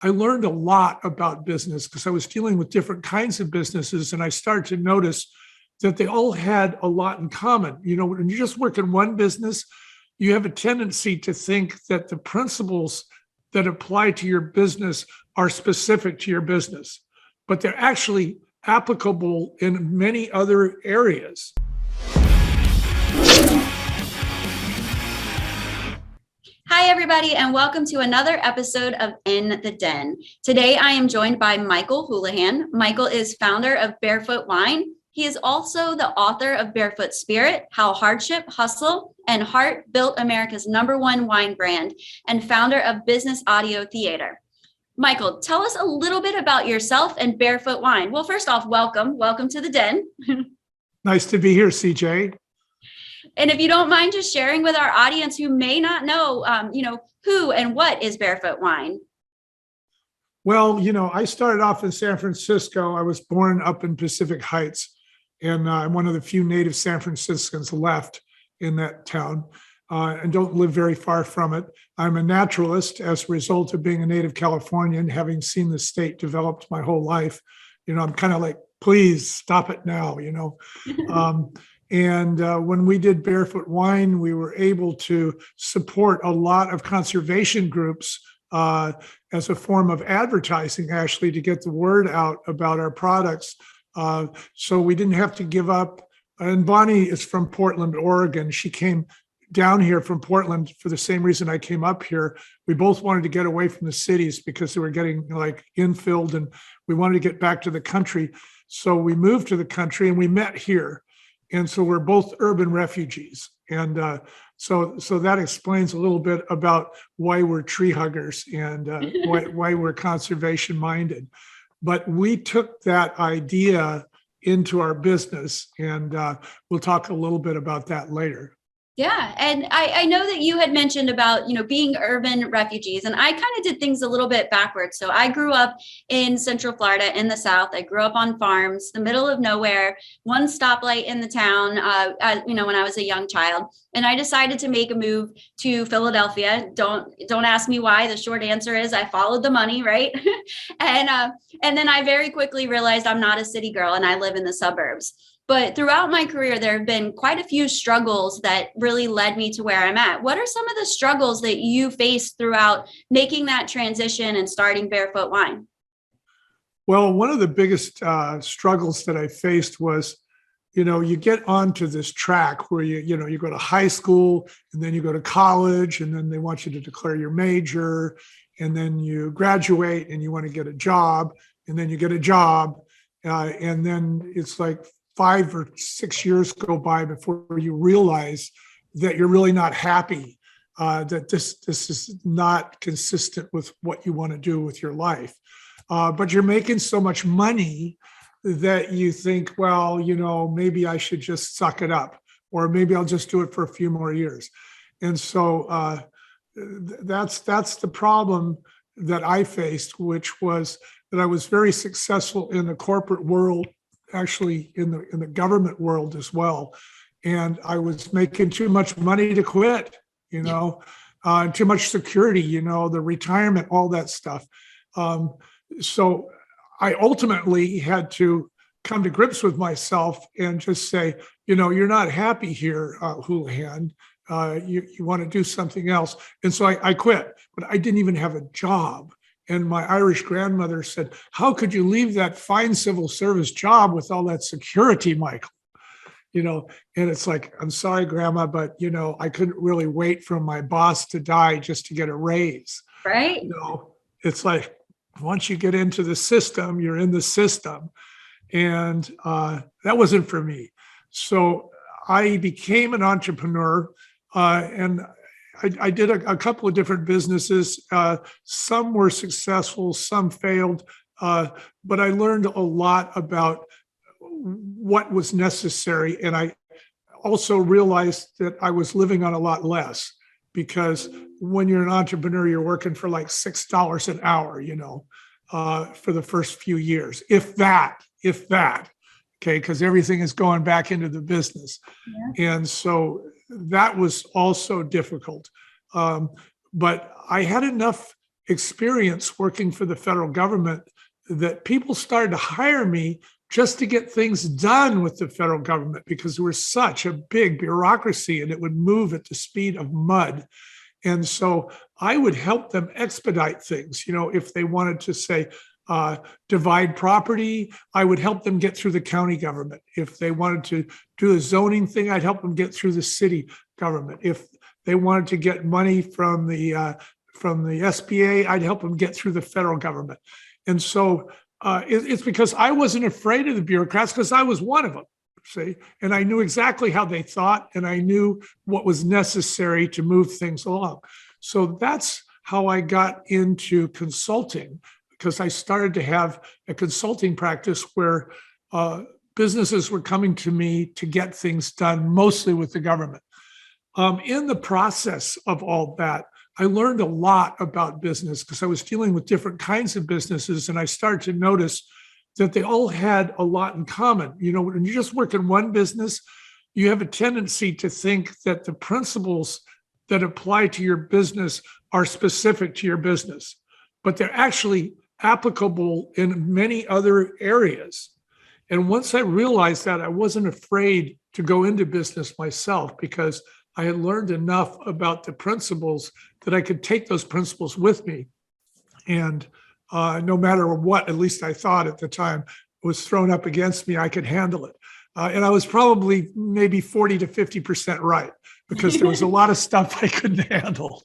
I learned a lot about business because I was dealing with different kinds of businesses, and I started to notice that they all had a lot in common. When you just work in one business, you have a tendency to think that the principles that apply to your business are specific to your business, but they're actually applicable in many other areas. Hi, everybody, and welcome to another episode of In the Den. Today, I am joined by Michael Houlihan. Michael is founder of Barefoot Wine. He is also the author of Barefoot Spirit, How Hardship, Hustle, and Heart Built America's #1 wine brand, and founder of Business Audio Theater. Michael, tell us a little bit about yourself and Barefoot Wine. Well, first off, welcome to the Den. Nice to be here, CJ. And if you don't mind just sharing with our audience who may not know, who and what is Barefoot Wine? Well, I started off in San Francisco. I was born up in Pacific Heights, and I'm one of the few native San Franciscans left in that town, and don't live very far from it. I'm a naturalist as a result of being a native Californian, having seen the state developed my whole life. I'm kind of like, please stop it now, And when we did Barefoot Wine, we were able to support a lot of conservation groups as a form of advertising, actually, to get the word out about our products. So we didn't have to give up. And Bonnie is from Portland, Oregon. She came down here from Portland for the same reason I came up here. We both wanted to get away from the cities because they were getting infilled, and we wanted to get back to the country. So we moved to the country and we met here. And so we're both urban refugees. And so that explains a little bit about why we're tree huggers and why we're conservation minded. But we took that idea into our business, and we'll talk a little bit about that later. Yeah. And I know that you had mentioned about, being urban refugees, and I kind of did things a little bit backwards. So I grew up in Central Florida in the South. I grew up on farms, the middle of nowhere, one stoplight in the town, when I was a young child. And I decided to make a move to Philadelphia. Don't ask me why. The short answer is I followed the money, right? and then I very quickly realized I'm not a city girl and I live in the suburbs. But throughout my career, there have been quite a few struggles that really led me to where I'm at. What are some of the struggles that you faced throughout making that transition and starting Barefoot Wine? Well, one of the biggest struggles that I faced was, you get onto this track where you go to high school, and then you go to college, and then they want you to declare your major, and then you graduate and you want to get a job, and then you get a job, and then it's like 5 or 6 years go by before you realize that you're really not happy, that this is not consistent with what you want to do with your life. But you're making so much money that you think, well, maybe I should just suck it up, or maybe I'll just do it for a few more years. And so that's the problem that I faced, which was that I was very successful in the corporate world, actually in the government world as well. And I was making too much money to quit, too much security, the retirement, all that stuff. So I ultimately had to come to grips with myself and just say, you're not happy here, Houlihan. You want to do something else. And so I quit, but I didn't even have a job. And my Irish grandmother said, how could you leave that fine civil service job with all that security, Michael? And it's like, I'm sorry, Grandma, but, I couldn't really wait for my boss to die just to get a raise. Right. It's like, once you get into the system, you're in the system. And that wasn't for me. So I became an entrepreneur, and I did a couple of different businesses. Some were successful, some failed, but I learned a lot about what was necessary. And I also realized that I was living on a lot less, because when you're an entrepreneur, you're working for like $6 an hour, for the first few years, if that, okay, because everything is going back into the business. Yeah. And so that was also difficult. But I had enough experience working for the federal government that people started to hire me just to get things done with the federal government because there was such a big bureaucracy and it would move at the speed of mud. And so I would help them expedite things. If they wanted to say, divide property, I would help them get through the county government. If they wanted to do a zoning thing, I'd help them get through the city government. If they wanted to get money from the SBA, I'd help them get through the federal government. And so it's because I wasn't afraid of the bureaucrats because I was one of them, see, and I knew exactly how they thought and I knew what was necessary to move things along. So that's how I got into consulting, because I started to have a consulting practice where businesses were coming to me to get things done, mostly with the government. In the process of all that, I learned a lot about business because I was dealing with different kinds of businesses, and I started to notice that they all had a lot in common. When you just work in one business, you have a tendency to think that the principles that apply to your business are specific to your business, but they're actually applicable in many other areas. And once I realized that, I wasn't afraid to go into business myself because I had learned enough about the principles that I could take those principles with me. And no matter what, at least I thought at the time, was thrown up against me, I could handle it. And I was probably maybe 40 to 50% right, because there was a lot of stuff I couldn't handle.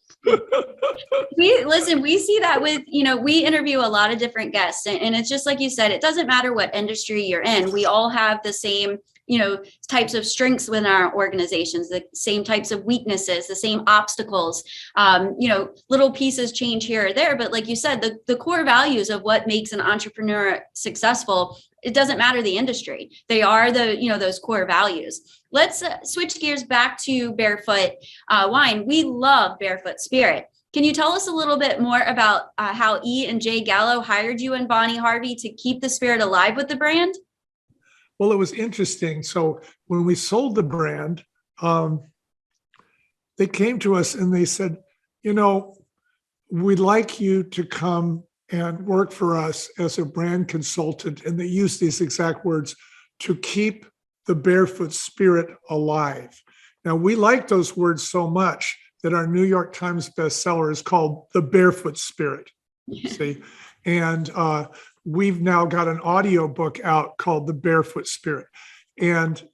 We see that with, we interview a lot of different guests, and it's just like you said, it doesn't matter what industry you're in. We all have the same, types of strengths within our organizations, the same types of weaknesses, the same obstacles, little pieces change here or there. But like you said, the core values of what makes an entrepreneur successful, it doesn't matter the industry. They are those core values. Let's switch gears back to Barefoot Wine. We love Barefoot Spirit. Can you tell us a little bit more about how E and Jay Gallo hired you and Bonnie Harvey to keep the spirit alive with the brand? Well, it was interesting. So when we sold the brand, they came to us and they said, we'd like you to come and work for us as a brand consultant. And they used these exact words, to keep the Barefoot Spirit alive. Now, we like those words so much that our New York Times bestseller is called The Barefoot Spirit. See, and we've now got an audio book out called The Barefoot Spirit. And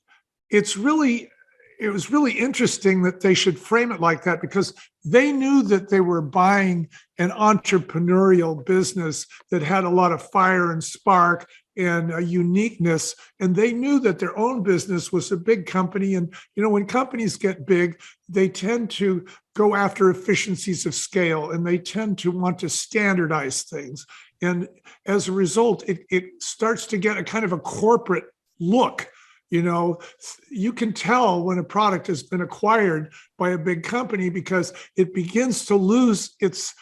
it was really interesting that they should frame it like that, because they knew that they were buying an entrepreneurial business that had a lot of fire and spark and a uniqueness. And they knew that their own business was a big company. And, when companies get big, they tend to go after efficiencies of scale, and they tend to want to standardize things. And as a result, it starts to get a kind of a corporate look. You can tell when a product has been acquired by a big company because it begins to lose its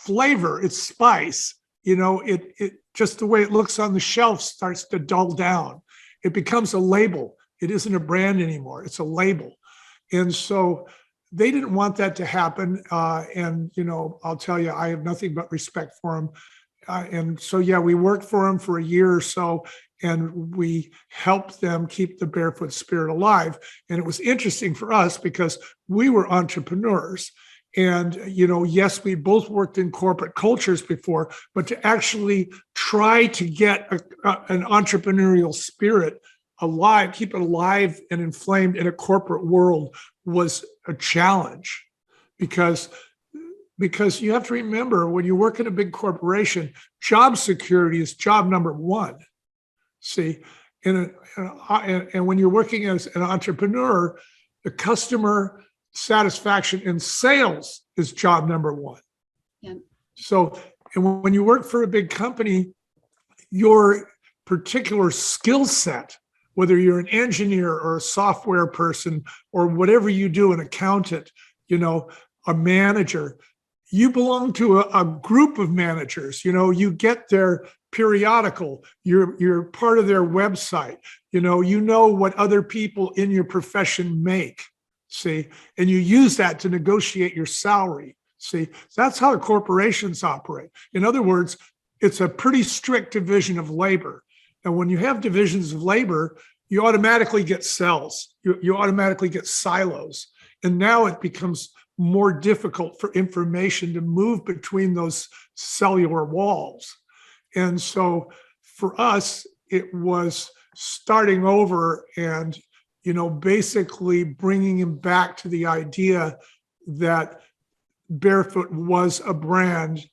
flavor, its spice. It just the way it looks on the shelf starts to dull down. It becomes a label. It isn't a brand anymore. It's a label. And so they didn't want that to happen. And I'll tell you, I have nothing but respect for them. And so, we worked for them for a year or so, and we helped them keep the Barefoot Spirit alive. And it was interesting for us because we were entrepreneurs. And, yes, we both worked in corporate cultures before, but to actually try to get an entrepreneurial spirit alive, keep it alive and inflamed in a corporate world was a challenge, because you have to remember, when you work in a big corporation, job security is job number one. See, and when you're working as an entrepreneur, the customer satisfaction and sales is job number one. Yeah. So, and when you work for a big company, your particular skill set, whether you're an engineer or a software person or whatever you do, an accountant, a manager, you belong to a group of managers. You get their periodical, you're part of their website, what other people in your profession make, see, and you use that to negotiate your salary. See, that's how corporations operate. In other words, it's a pretty strict division of labor. And when you have divisions of labor, you automatically get cells, you automatically get silos. And now it becomes more difficult for information to move between those cellular walls. And so for us, it was starting over and, basically bringing him back to the idea that Barefoot was a brand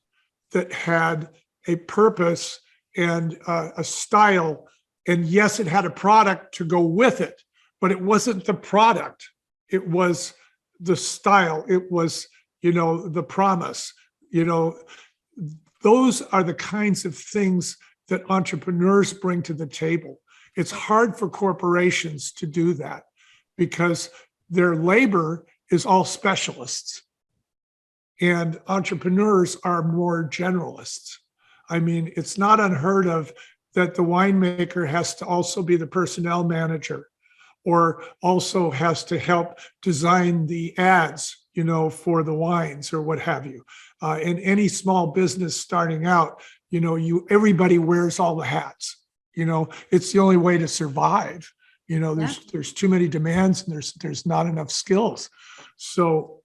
that had a purpose and a style. And yes, it had a product to go with it, but it wasn't the product. It was the style. It was, the promise. Those are the kinds of things that entrepreneurs bring to the table. It's hard for corporations to do that because their labor is all specialists. And entrepreneurs are more generalists. I mean, it's not unheard of that the winemaker has to also be the personnel manager or also has to help design the ads, for the wines or what have you. In any small business starting out, everybody wears all the hats. It's the only way to survive. There's too many demands and there's not enough skills. So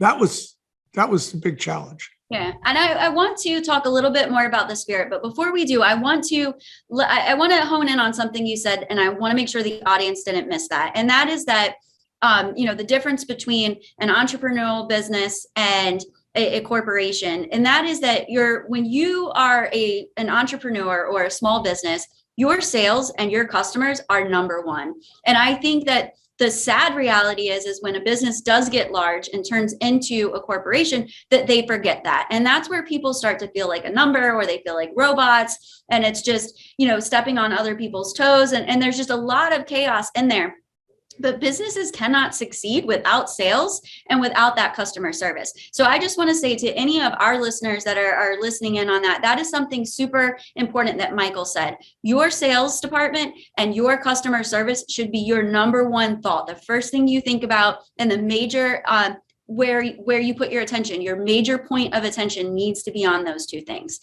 that was the big challenge. Yeah. And I want to talk a little bit more about the spirit, but before we do, I want to hone in on something you said, and I want to make sure the audience didn't miss that. And that is that, the difference between an entrepreneurial business and a corporation. And that is that when you are an entrepreneur or a small business, your sales and your customers are number one. And I think that the sad reality is when a business does get large and turns into a corporation, that they forget that. And that's where people start to feel like a number, or they feel like robots. And it's just, stepping on other people's toes. And there's just a lot of chaos in there. But businesses cannot succeed without sales and without that customer service. So I just want to say to any of our listeners that are listening in on that is something super important that Michael said. Your sales department and your customer service should be your number one thought. The first thing you think about, and the major where you put your attention, your major point of attention needs to be on those two things.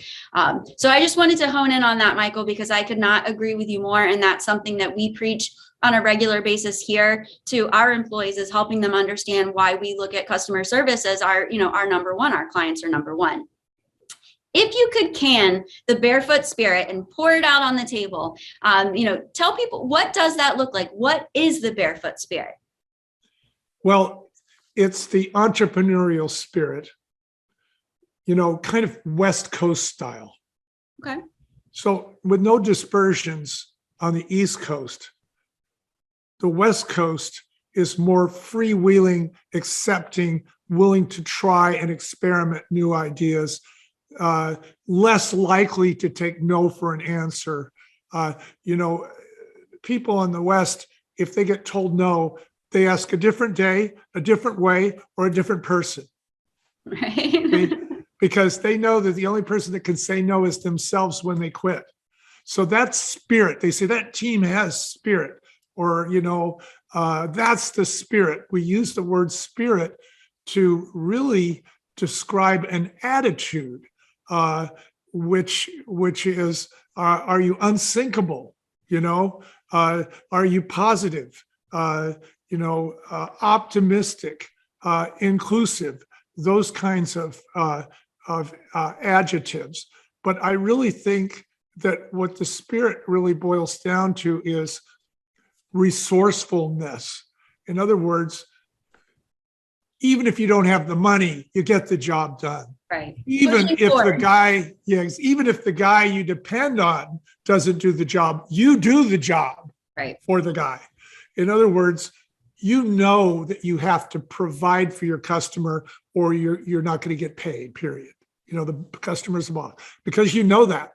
So I just wanted to hone in on that, Michael, because I could not agree with you more. And that's something that we preach on a regular basis here to our employees, is helping them understand why we look at customer service as our number one. Our clients are number one. If you could can the Barefoot Spirit and pour it out on the table, tell people, what does that look like? What is the Barefoot Spirit? Well, it's the entrepreneurial spirit, kind of West Coast style. Okay. So with no dispersions on the East Coast, the West Coast is more freewheeling, accepting, willing to try and experiment new ideas, less likely to take no for an answer. People in the West, if they get told no, they ask a different day, a different way, or a different person. Right. Because they know that the only person that can say no is themselves when they quit. So that's spirit. They say that team has spirit. Or, that's the spirit. We use the word spirit to really describe an attitude, which is, are you unsinkable? Are you positive? Optimistic, inclusive, those kinds of adjectives. But I really think that what the spirit really boils down to is resourcefulness. In other words, even if you don't have the money, you get the job done. Right. Even if the guy you depend on doesn't do the job, you do the job for the guy. In other words, that you have to provide for your customer or you're not going to get paid, period. The customer's the boss. Because that.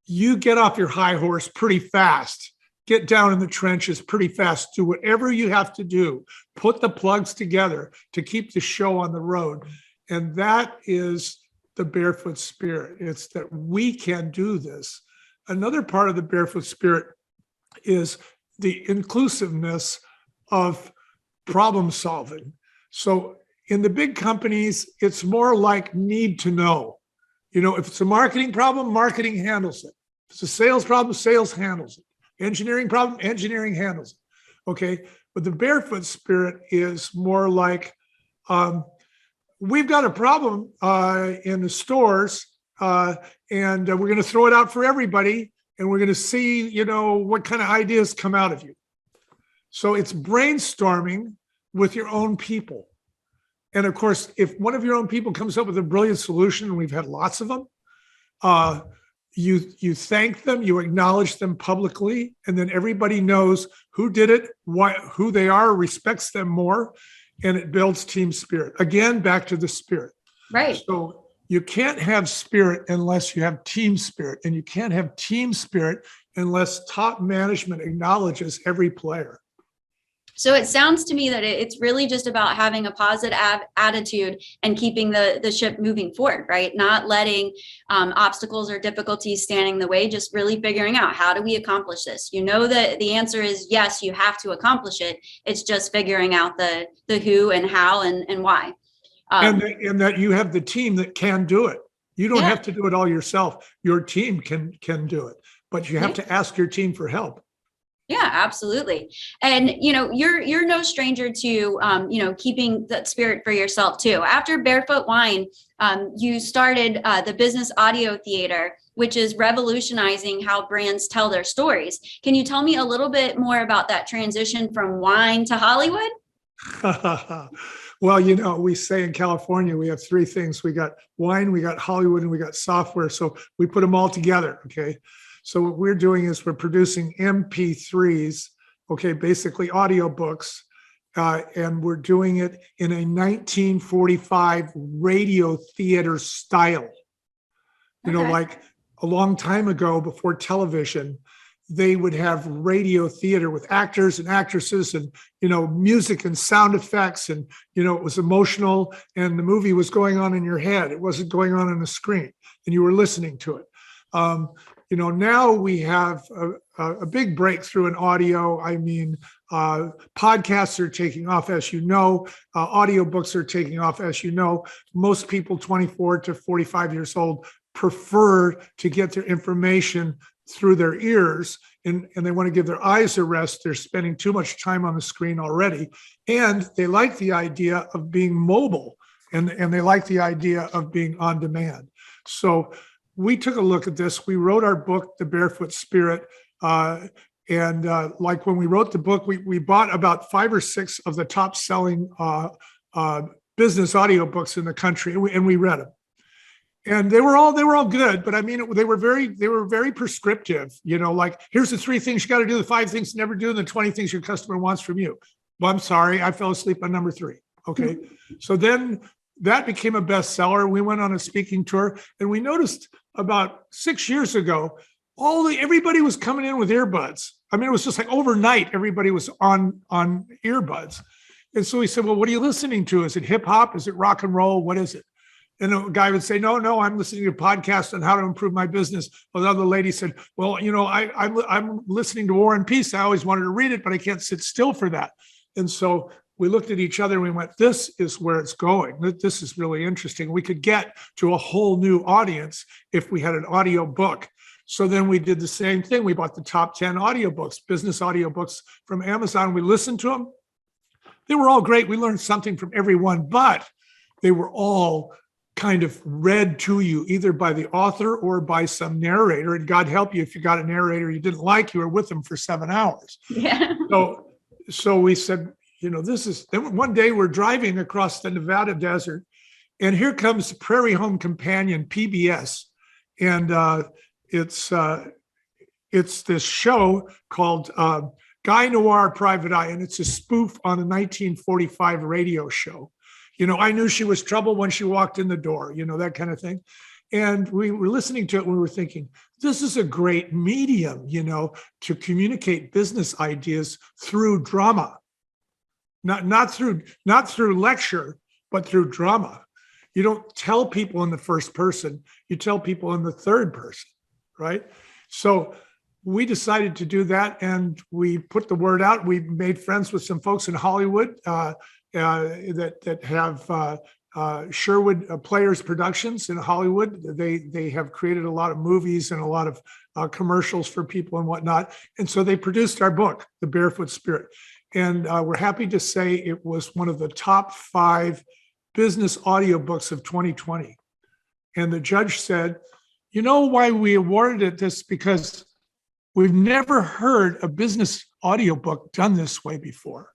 You get off your high horse pretty fast. Get down in the trenches pretty fast. Do whatever you have to do. Put the plugs together to keep the show on the road. And that is the Barefoot Spirit. It's that we can do this. Another part of the Barefoot Spirit is the inclusiveness of problem solving. So In the big companies, it's more like need to know. If it's a marketing problem, marketing handles it. If it's a sales problem, sales handles it. Engineering problem, engineering handles it. Okay. But the Barefoot Spirit is more like, we've got a problem in the stores, and we're going to throw it out for everybody, and we're going to see, what kind of ideas come out of you. So it's brainstorming with your own people. And of course, if one of your own people comes up with a brilliant solution, and we've had lots of them, you thank them, you acknowledge them publicly, and then everybody knows who did it, who they are, respects them more, and it builds team spirit. Again, back to the spirit. Right. So you can't have spirit unless you have team spirit, and you can't have team spirit unless top management acknowledges every player. So it sounds to me that it's really just about having a positive attitude and keeping the ship moving forward, right? Not letting obstacles or difficulties stand in the way, just really figuring out, how do we accomplish this? That the answer is yes, you have to accomplish it. It's just figuring out the who and how and why. And that you have the team that can do it. You don't have to do it all yourself. Your team can do it, but you have to ask your team for help. Yeah, absolutely. And, you're no stranger to, keeping that spirit for yourself too. After Barefoot Wine, you started the business audio theater, which is revolutionizing how brands tell their stories. Can you tell me a little bit more about that transition from wine to Hollywood? Well, we say in California, we have three things. We got wine, we got Hollywood, and we got software. So we put them all together. Okay. So what we're doing is we're producing MP3s, okay, basically audiobooks, and we're doing it in a 1945 radio theater style. Like a long time ago, before television, they would have radio theater with actors and actresses and, music and sound effects. And, it was emotional, and the movie was going on in your head. It wasn't going on the screen, and you were listening to it. Now we have a big breakthrough in audio. I mean, podcasts are taking off, as you know. Audiobooks are taking off, as you know. Most people 24 to 45 years old prefer to get their information through their ears, and they want to give their eyes a rest. They're spending too much time on the screen already. And they like the idea of being mobile, and they like the idea of being on demand. So we took a look at this. We wrote our book, The Barefoot Spirit. And like when we wrote the book, we bought about 5 or 6 of the top selling business audiobooks in the country, and we read them. And they were all good, but I mean, they were very prescriptive, like, here's the 3 things you got to do, the 5 things to never do, and the 20 things your customer wants from you. Well, I'm sorry, I fell asleep on number 3. Okay. So then that became a bestseller. We went on a speaking tour, and we noticed about 6 years ago, everybody was coming in with earbuds. I mean, it was just like overnight, everybody was on earbuds. And so we said, well, what are you listening to? Is it hip hop? Is it rock and roll? What is it? And a guy would say, no, I'm listening to a podcast on how to improve my business. Another lady said, well, I'm listening to War and Peace. I always wanted to read it, but I can't sit still for that. And so we looked at each other and we went, this is where it's going. This is really interesting. We could get to a whole new audience if we had an audio book. So then we did the same thing. We bought the top 10 audiobooks, business audiobooks from Amazon. We listened to them. They were all great. We learned something from every one, but they were all kind of read to you either by the author or by some narrator. And God help you if you got a narrator you didn't like, you were with them for 7 hours. Yeah. So we said, then one day we're driving across the Nevada desert, and here comes Prairie Home Companion, PBS. And it's this show called Guy Noir Private Eye, and it's a spoof on a 1945 radio show. I knew she was trouble when she walked in the door, that kind of thing. And we were listening to it and we were thinking, this is a great medium, to communicate business ideas through drama. Not through lecture, but through drama. You don't tell people in the first person, you tell people in the third person, right? So we decided to do that, and we put the word out. We made friends with some folks in Hollywood. that have Sherwood Players Productions in Hollywood. They have created a lot of movies and a lot of commercials for people and whatnot. And so they produced our book, The Barefoot Spirit. And we're happy to say it was one of the top 5 business audiobooks of 2020. And the judge said, you know why we awarded it this? Because we've never heard a business audiobook done this way before.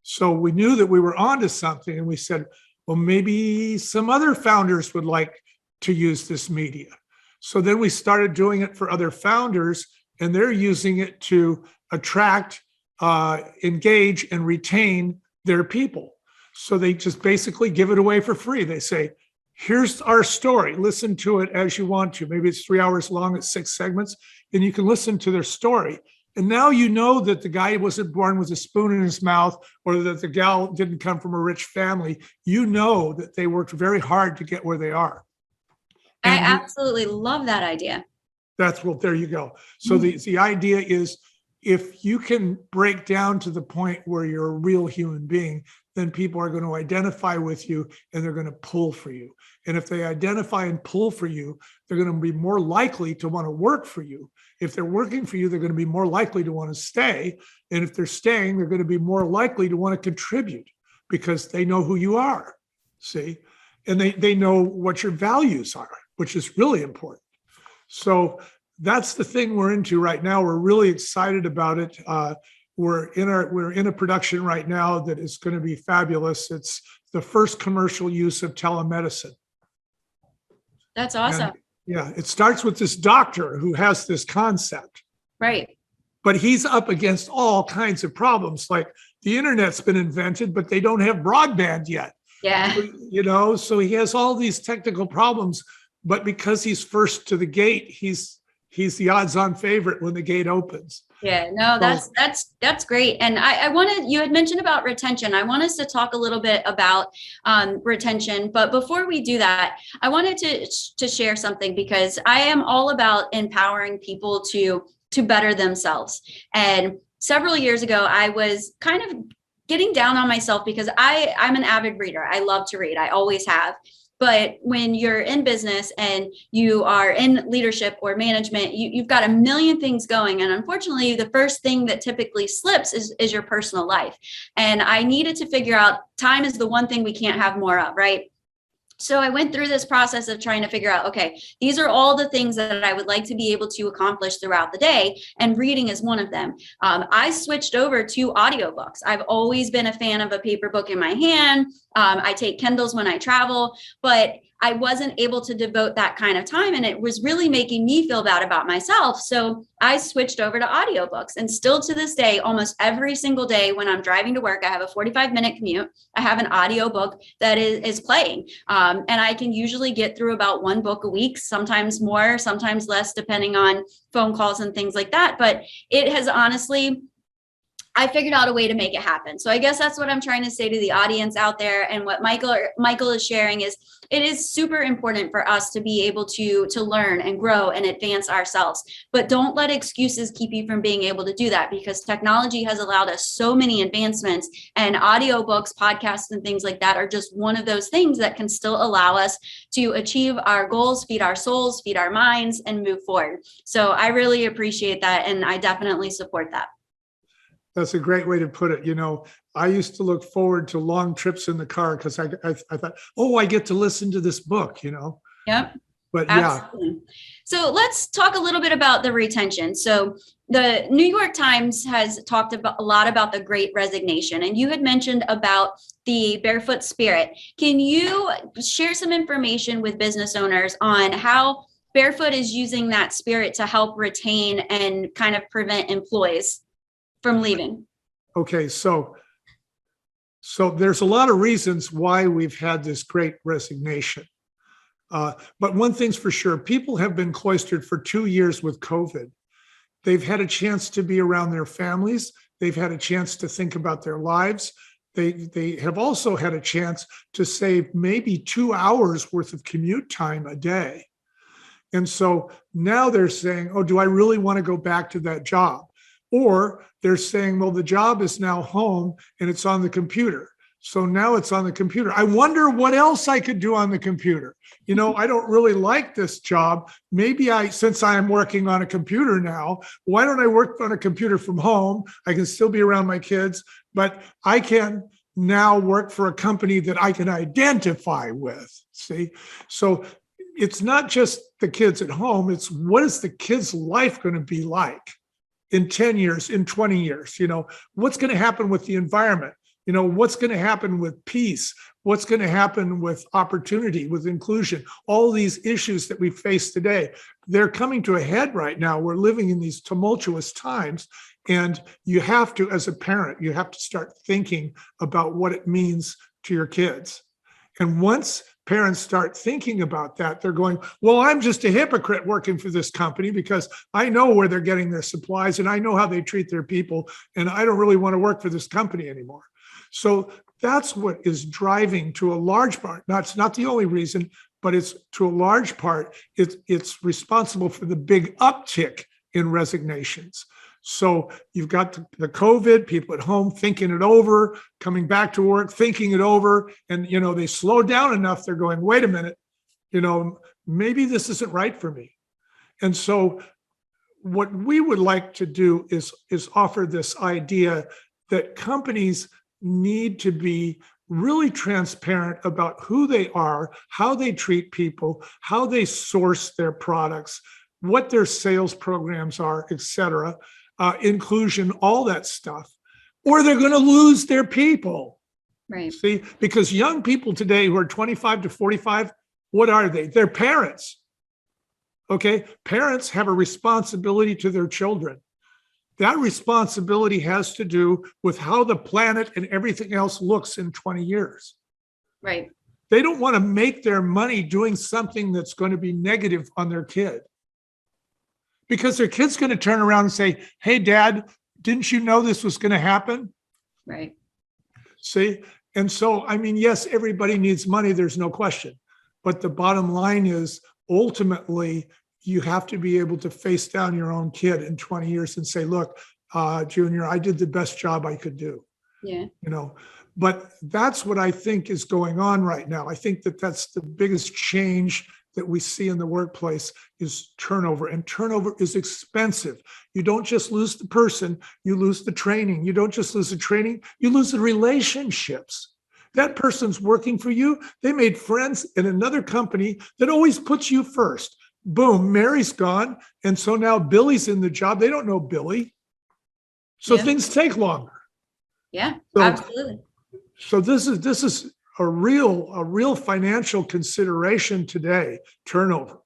So we knew that we were onto something, and we said, well, maybe some other founders would like to use this media. So then we started doing it for other founders, and they're using it to attract, engage, and retain their people. So they just basically give it away for free. They say, here's our story. Listen to it as you want to. Maybe it's 3 hours long, it's 6 segments, and you can listen to their story. And now you know that the guy wasn't born with a spoon in his mouth, or that the gal didn't come from a rich family. You know that they worked very hard to get where they are. I absolutely love that idea. That's, well, there you go. So the idea is, if you can break down to the point where you're a real human being, then people are going to identify with you and they're going to pull for you. And if they identify and pull for you, they're going to be more likely to want to work for you. If they're working for you, they're going to be more likely to want to stay. And if they're staying, they're going to be more likely to want to contribute because they know who you are, see? And they know what your values are, which is really important. So that's the thing we're into right now. We're really excited about it. We're in a production right now that is going to be fabulous. It's the first commercial use of telemedicine. That's awesome. And, yeah, it starts with this doctor who has this concept. Right. But he's up against all kinds of problems. Like, the internet's been invented, but they don't have broadband yet. Yeah. You know, so he has all these technical problems, but because he's first to the gate, he's the odds-on favorite when the gate opens. Yeah, no, that's great. And I wanted, you had mentioned about retention. I want us to talk a little bit about retention. But before we do that, I wanted to share something, because I am all about empowering people to better themselves. And several years ago, I was kind of getting down on myself because I'm an avid reader. I love to read. I always have. But when you're in business and you are in leadership or management, you've got a million things going. And unfortunately, the first thing that typically slips is your personal life. And I needed to figure out, time is the one thing we can't have more of, right? So I went through this process of trying to figure out, okay, these are all the things that I would like to be able to accomplish throughout the day, and reading is one of them. I switched over to audiobooks. I've always been a fan of a paper book in my hand. I take Kindles when I travel, but I wasn't able to devote that kind of time, and it was really making me feel bad about myself. So I switched over to audiobooks, and still to this day, almost every single day when I'm driving to work, I have a 45-minute commute. I have an audiobook that is playing, and I can usually get through about 1 book a week, sometimes more, sometimes less, depending on phone calls and things like that. But it has honestly, I figured out a way to make it happen. So I guess that's what I'm trying to say to the audience out there. And what Michael is sharing is, it is super important for us to be able to learn and grow and advance ourselves. But don't let excuses keep you from being able to do that, because technology has allowed us so many advancements, and audiobooks, podcasts, and things like that are just one of those things that can still allow us to achieve our goals, feed our souls, feed our minds, and move forward. So I really appreciate that, and I definitely support that. That's a great way to put it. You know, I used to look forward to long trips in the car because I thought, oh, I get to listen to this book, you know? Yep. But absolutely. Yeah. So let's talk a little bit about the retention. So the New York Times has talked about a lot about the Great Resignation, and you had mentioned about the Barefoot Spirit. Can you share some information with business owners on how Barefoot is using that spirit to help retain and kind of prevent employees from leaving? Okay, so there's a lot of reasons why we've had this Great Resignation. But one thing's for sure, people have been cloistered for 2 years with COVID. They've had a chance to be around their families. They've had a chance to think about their lives. They have also had a chance to save maybe 2 hours worth of commute time a day. And so now they're saying, oh, do I really want to go back to that job? Or they're saying, well, the job is now home and it's on the computer. So now it's on the computer. I wonder what else I could do on the computer. I don't really like this job. Maybe since I'm working on a computer now, why don't I work on a computer from home? I can still be around my kids, but I can now work for a company that I can identify with. See? So it's not just the kids at home. It's what is the kid's life going to be like in 10 years, in 20 years? What's going to happen with the environment? What's going to happen with peace? What's going to happen with opportunity, with inclusion? All these issues that we face today, they're coming to a head right now. We're living in these tumultuous times. And you have to, as a parent, you have to start thinking about what it means to your kids. And once parents start thinking about that, they're going, well, I'm just a hypocrite working for this company because I know where they're getting their supplies and I know how they treat their people. And I don't really want to work for this company anymore. So that's what is driving to a large part. It's not the only reason, but it's to a large part, it's responsible for the big uptick in resignations. So you've got the COVID, people at home thinking it over, coming back to work, thinking it over. And, they slow down enough. They're going, wait a minute, maybe this isn't right for me. And so what we would like to do is offer this idea that companies need to be really transparent about who they are, how they treat people, how they source their products, what their sales programs are, et cetera, inclusion, all that stuff, or they're going to lose their people. Right. See, because young people today who are 25 to 45, what are they? They're parents. Okay. Parents have a responsibility to their children. That responsibility has to do with how the planet and everything else looks in 20 years. Right. They don't want to make their money doing something that's going to be negative on their kid. Because their kid's going to turn around and say, hey, Dad, didn't you know this was going to happen? Right. See? And so, yes, everybody needs money. There's no question. But the bottom line is ultimately, you have to be able to face down your own kid in 20 years and say, look, Junior, I did the best job I could do. Yeah. But that's what I think is going on right now. I think that's the biggest change that we see in the workplace is turnover, and turnover is expensive. You don't just lose the person, you lose the training. You don't just lose the training, you lose the relationships. That person's working for you. They made friends in another company that always puts you first. Boom, Mary's gone. And so now Billy's in the job. They don't know Billy. So things take longer. Yeah, so, absolutely. So this is a real financial consideration today, turnover.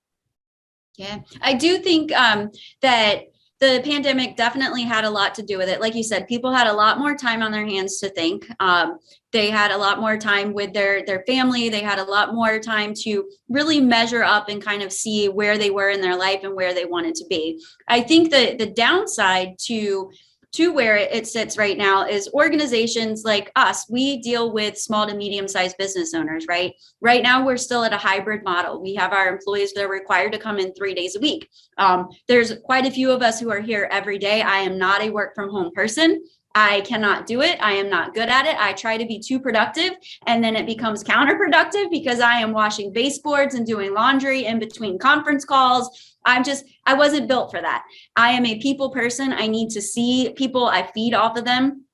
Yeah, I do think that the pandemic definitely had a lot to do with it. Like you said, people had a lot more time on their hands to think. They had a lot more time with their family. They had a lot more time to really measure up and kind of see where they were in their life and where they wanted to be. I think that the downside to where it sits right now is organizations like us. We deal with small to medium-sized business owners, right? Right now, we're still at a hybrid model. We have our employees that are required to come in 3 days a week. There's quite a few of us who are here every day. I am not a work from home person. I cannot do it. I am not good at it. I try to be too productive, and then it becomes counterproductive because I am washing baseboards and doing laundry in between conference calls. I wasn't built for that. I am a people person. I need to see people. I feed off of them.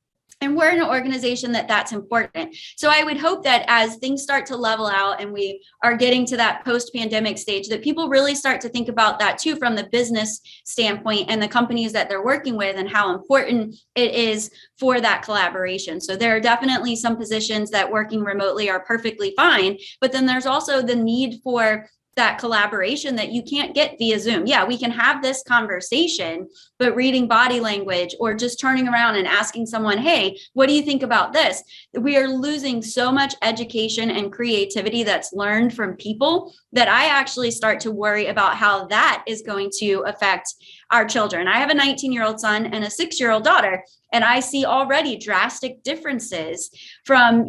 And we're in an organization that's important. So I would hope that as things start to level out and we are getting to that post-pandemic stage, that people really start to think about that too, from the business standpoint and the companies that they're working with and how important it is for that collaboration. So there are definitely some positions that working remotely are perfectly fine, but then there's also the need for that collaboration that you can't get via Zoom. Yeah, we can have this conversation, but reading body language or just turning around and asking someone, hey, what do you think about this? We are losing so much education and creativity that's learned from people that I actually start to worry about how that is going to affect our children. I have a 19-year-old son and a 6-year-old daughter, and I see already drastic differences from,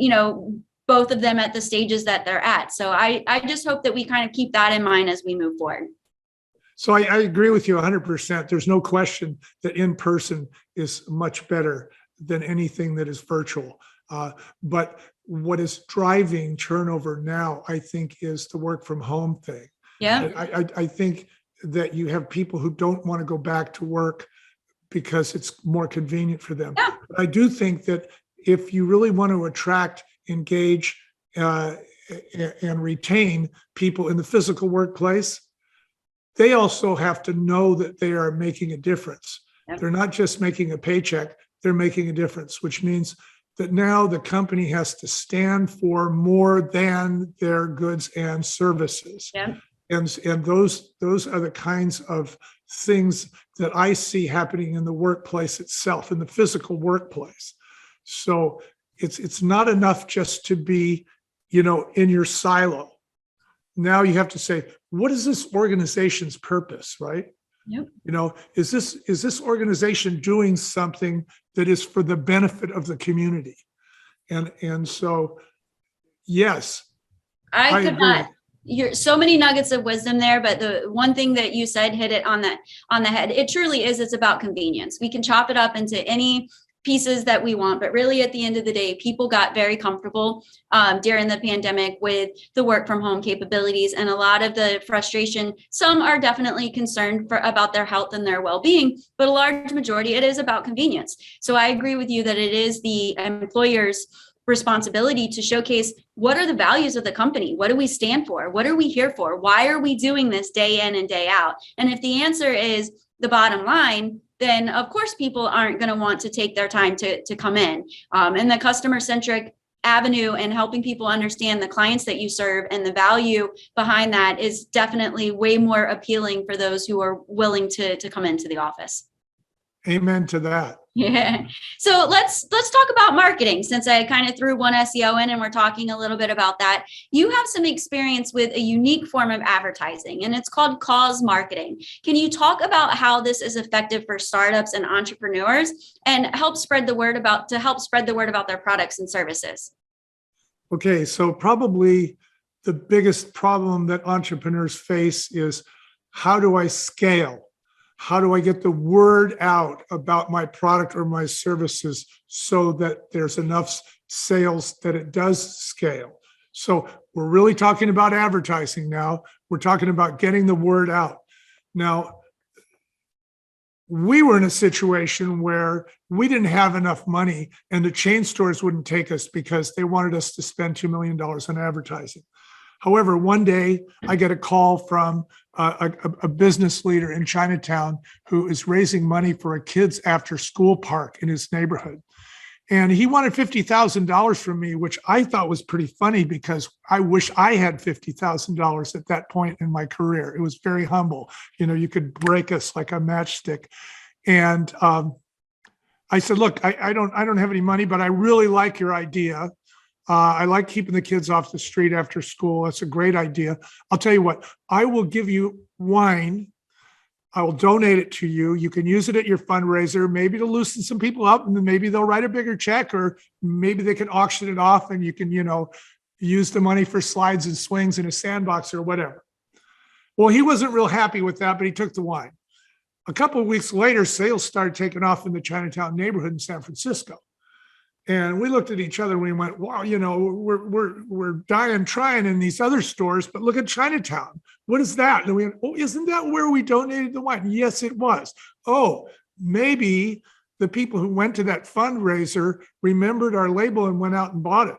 both of them at the stages that they're at. So I just hope that we kind of keep that in mind as we move forward. So I agree with you 100%. There's no question that in person is much better than anything that is virtual. But what is driving turnover now, I think, is the work from home thing. Yeah. I think that you have people who don't want to go back to work because it's more convenient for them. Yeah. But I do think that if you really want to attract, engage, and retain people in the physical workplace, they also have to know that they are making a difference. Yep. They're not just making a paycheck, they're making a difference, which means that now the company has to stand for more than their goods and services. Yeah. And those are the kinds of things that I see happening in the workplace itself, in the physical workplace. So it's not enough just to be, in your silo. Now you have to say, what is this organization's purpose, right? Yep. Is this organization doing something that is for the benefit of the community? And so, yes, I could agree. not. You're so many nuggets of wisdom there, but the one thing that you said hit it on the head. It truly is. It's about convenience. We can chop it up into any pieces that we want, but really at the end of the day, people got very comfortable during the pandemic with the work from home capabilities, and a lot of the frustration. Some are definitely concerned about their health and their well-being, but a large majority, it is about convenience. So I agree with you that it is the employer's responsibility to showcase what are the values of the company. What do we stand for? What are we here for? Why are we doing this day in and day out? And if the answer is the bottom line, then of course people aren't going to want to take their time to come in. And the customer-centric avenue and helping people understand the clients that you serve and the value behind that is definitely way more appealing for those who are willing to come into the office. Amen to that. Yeah. So let's talk about marketing, since I kind of threw one SEO in and we're talking a little bit about that. You have some experience with a unique form of advertising, and it's called cause marketing. Can you talk about how this is effective for startups and entrepreneurs and help spread the word about their products and services? Okay, so probably the biggest problem that entrepreneurs face is, how do I scale? How do I get the word out about my product or my services so that there's enough sales that it does scale? So we're really talking about advertising now. We're talking about getting the word out. Now, we were in a situation where we didn't have enough money, and the chain stores wouldn't take us because they wanted us to spend $2 million on advertising. However, one day I get a call from a business leader in Chinatown who is raising money for a kids after school park in his neighborhood. And he wanted $50,000 from me, which I thought was pretty funny because I wish I had $50,000 at that point in my career. It was very humble. You could break us like a matchstick. And I said, look, I don't have any money, but I really like your idea. I like keeping the kids off the street after school. That's a great idea. I'll tell you what, I will give you wine. I will donate it to you. You can use it at your fundraiser, maybe to loosen some people up, and then maybe they'll write a bigger check, or maybe they can auction it off and you can, use the money for slides and swings in a sandbox or whatever. Well, he wasn't real happy with that, but he took the wine. A couple of weeks later, sales started taking off in the Chinatown neighborhood in San Francisco. And we looked at each other and we went, wow, we're dying trying in these other stores, but look at Chinatown. What is that? And we went, oh, isn't that where we donated the wine? Yes, it was. Oh, maybe the people who went to that fundraiser remembered our label and went out and bought it.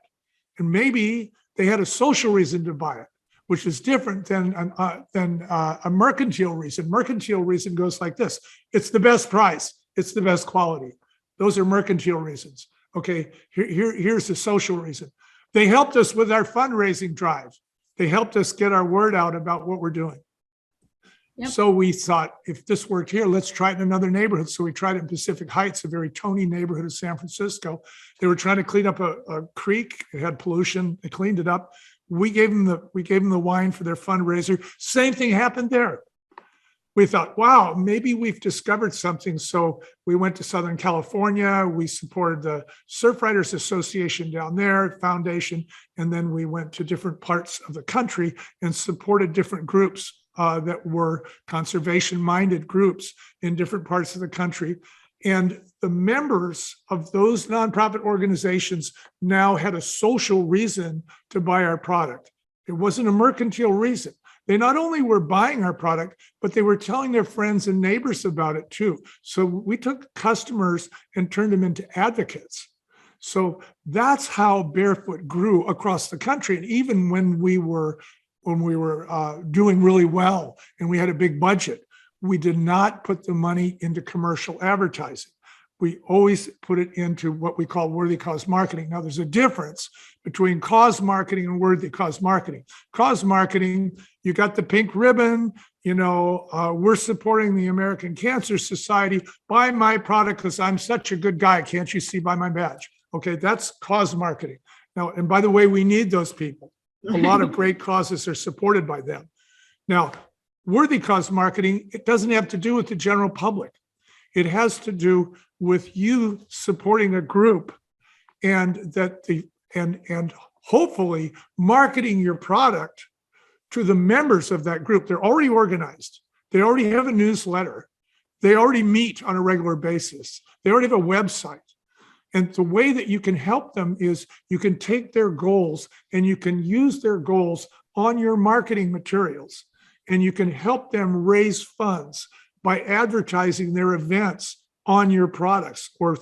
And maybe they had a social reason to buy it, which is different than a mercantile reason. Mercantile reason goes like this: it's the best price, it's the best quality. Those are mercantile reasons. Okay, here's the social reason. They helped us with our fundraising drive. They helped us get our word out about what we're doing. Yep. So we thought, if this worked here, let's try it in another neighborhood. So we tried it in Pacific Heights, a very Tony neighborhood of San Francisco. They were trying to clean up a creek. It had pollution. They cleaned it up. We gave them the wine for their fundraiser. Same thing happened there. We thought, wow, maybe we've discovered something. So we went to Southern California. We supported the Surf Riders Association down there, foundation. And then we went to different parts of the country and supported different groups that were conservation-minded groups in different parts of the country. And the members of those nonprofit organizations now had a social reason to buy our product. It wasn't a mercantile reason. They not only were buying our product, but they were telling their friends and neighbors about it too. So we took customers and turned them into advocates. So that's how Barefoot grew across the country. And even when we were doing really well and we had a big budget, we did not put the money into commercial advertising. We always put it into what we call worthy cause marketing. Now, there's a difference between cause marketing and worthy cause marketing. Cause marketing, you got the pink ribbon, we're supporting the American Cancer Society. Buy my product because I'm such a good guy. Can't you see by my badge? Okay, that's cause marketing. Now, and by the way, we need those people. A lot of great causes are supported by them. Now, worthy cause marketing, it doesn't have to do with the general public. It has to do with you supporting a group and hopefully marketing your product to the members of that group. They're already organized. They already have a newsletter. They already meet on a regular basis. They already have a website. And the way that you can help them is you can take their goals and you can use their goals on your marketing materials, and you can help them raise funds by advertising their events on your products or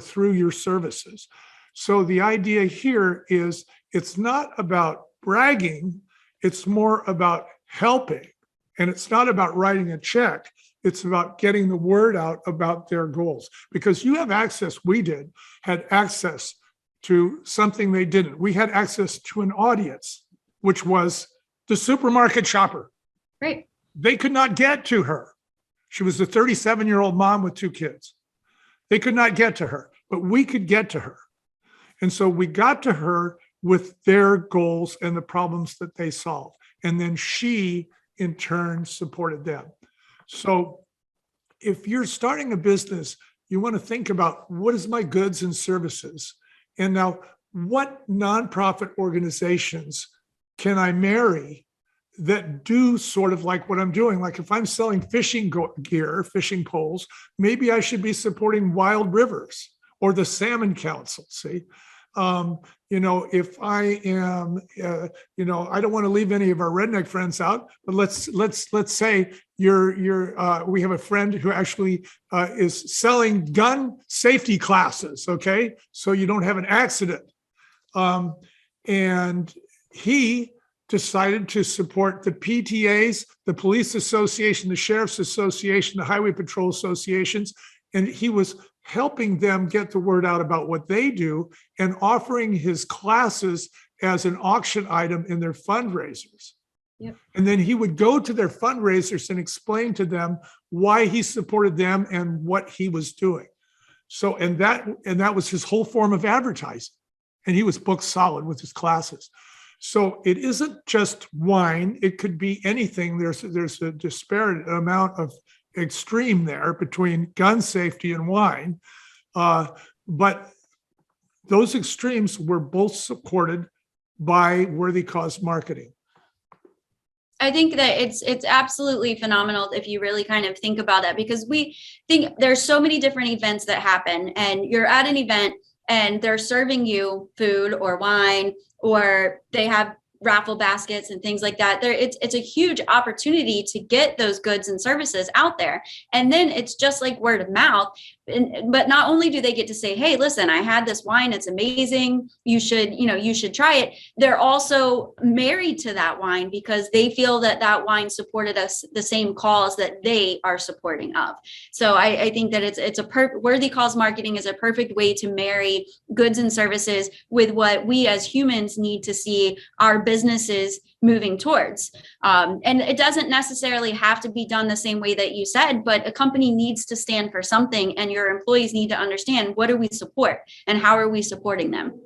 through your services. So the idea here is it's not about bragging, it's more about helping. And it's not about writing a check. It's about getting the word out about their goals. Because you have access, had access to something they didn't. We had access to an audience, which was the supermarket shopper. Right. They could not get to her. She was a 37-year-old mom with 2 kids. They could not get to her, but we could get to her. And so we got to her with their goals and the problems that they solved. And then she, in turn, supported them. So if you're starting a business, you want to think about what is my goods and services? And now, what nonprofit organizations can I marry that do sort of like what I'm doing? Like if I'm selling fishing gear, fishing poles, maybe I should be supporting Wild Rivers or the Salmon Council, see? If I am, I don't want to leave any of our redneck friends out, but let's say we have a friend who actually is selling gun safety classes. Okay. So you don't have an accident. And he decided to support the PTAs, the Police Association, the Sheriff's Association, the Highway Patrol Associations, and he was helping them get the word out about what they do and offering his classes as an auction item in their fundraisers. Yep. And then he would go to their fundraisers and explain to them why he supported them and what he was doing. So, and that was his whole form of advertising. And he was booked solid with his classes. So it isn't just wine. It could be anything. There's a disparate amount of extreme there between gun safety and wine. But those extremes were both supported by worthy cause marketing. I think that it's absolutely phenomenal if you really kind of think about that, because we think there's so many different events that happen, and you're at an event and they're serving you food or wine, or they have raffle baskets and things like that. It's a huge opportunity to get those goods and services out there. And then it's just like word of mouth. But not only do they get to say, hey, listen, I had this wine, it's amazing, you should try it. They're also married to that wine because they feel that wine supported us, the same cause that they are supporting of. So I think that it's worthy cause marketing is a perfect way to marry goods and services with what we as humans need to see our businesses moving towards. And it doesn't necessarily have to be done the same way that you said, but a company needs to stand for something, and your employees need to understand, what do we support and how are we supporting them?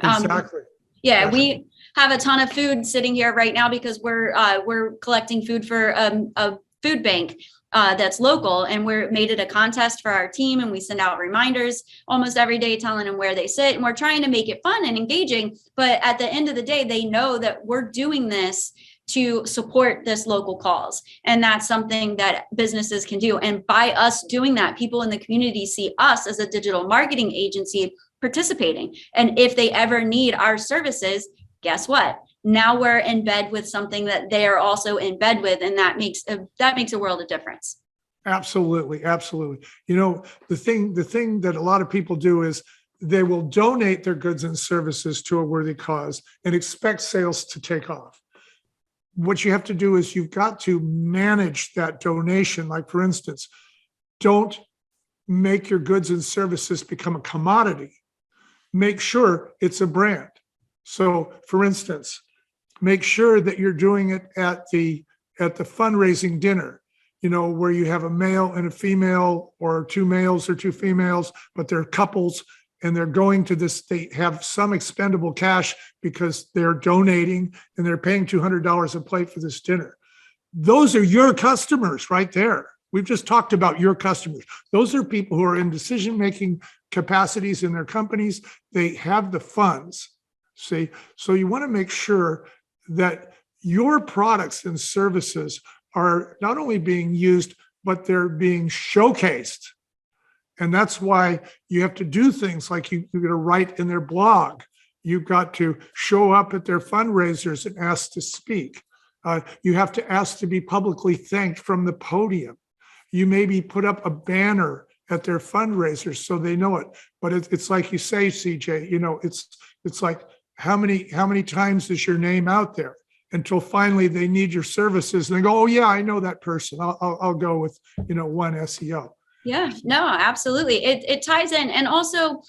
Exactly. Yeah, we have a ton of food sitting here right now because we're collecting food for a food bank that's local, and we're made it a contest for our team, and we send out reminders almost every day telling them where they sit, and we're trying to make it fun and engaging. But at the end of the day, they know that we're doing this to support this local cause. And that's something that businesses can do. And by us doing that, people in the community see us as a digital marketing agency participating. And if they ever need our services, guess what? Now we're in bed with something that they are also in bed with. And that makes a world of difference. Absolutely. Absolutely. The thing that a lot of people do is they will donate their goods and services to a worthy cause and expect sales to take off. What you have to do is you've got to manage that donation. Like, for instance, don't make your goods and services become a commodity. Make sure it's a brand. So, for instance, make sure that you're doing it at the fundraising dinner, where you have a male and a female, or two males or two females, but they're couples, and they're going to this, they have some expendable cash because they're donating and they're paying $200 a plate for this dinner. Those are your customers right there. We've just talked about your customers. Those are people who are in decision-making capacities in their companies. They have the funds, see? So you want to make sure that your products and services are not only being used, but they're being showcased. And that's why you have to do things like you're going to write in their blog. You've got to show up at their fundraisers and ask to speak. You have to ask to be publicly thanked from the podium. You maybe put up a banner at their fundraisers so they know it. But it's like you say, CJ, it's like how many times is your name out there until finally they need your services and they go, oh yeah, I know that person. I'll go with one SEO. Yeah, no, absolutely. It ties in. And also,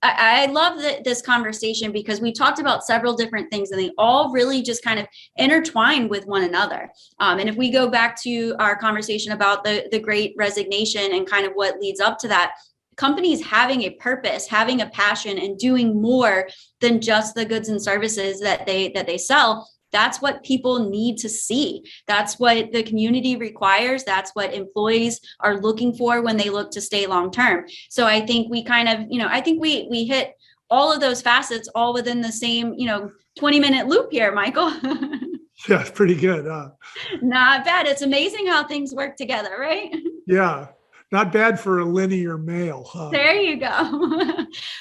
I love this conversation because we talked about several different things and they all really just kind of intertwine with one another. And if we go back to our conversation about the Great Resignation and kind of what leads up to that, companies having a purpose, having a passion, and doing more than just the goods and services that they sell. That's what people need to see. That's what the community requires. That's what employees are looking for when they look to stay long term. So I think we kind of, I think we hit all of those facets all within the same, 20-minute loop here, Michael. Yeah, pretty good. Not bad. It's amazing how things work together, right? Yeah. Not bad for a linear male. Huh? There you go.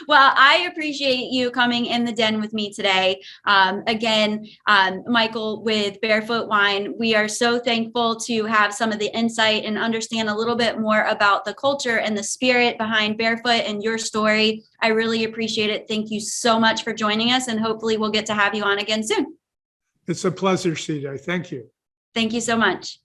Well, I appreciate you coming in the den with me today. Again, Michael with Barefoot Wine, we are so thankful to have some of the insight and understand a little bit more about the culture and the spirit behind Barefoot and your story. I really appreciate it. Thank you so much for joining us, and hopefully we'll get to have you on again soon. It's a pleasure, CJ. Thank you. Thank you so much.